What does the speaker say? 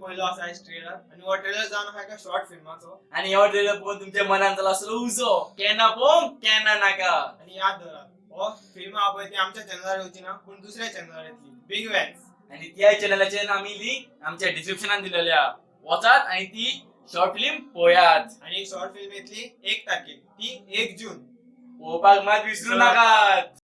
पयलो आसा ट्रेलर आणि हो ट्रेलर जावन आसा एका शॉर्ट फिल्माचो आणि हो ट्रेलर पळोवन तुमच्या मनान जालो असलो उजो केन्ना पळोवंक केन्ना नाका. आणि याद धरात हो फिल्म आहा पळय ती आमच्या चॅनलार येवची ना पूण दुसऱ्या चॅनलार येतली बिग वॅन्स. आणि त्या चॅनलाचेर आम्ही लिंक आमच्या डिस्क्रिप्शनात दिलेल्या वचात आणि ती शॉर्ट फिल्म पळयात. आणि शॉर्ट फिल्म येतली 1 तारखेक ती 1 जून. पळोवपाक मात विसरू नाकात.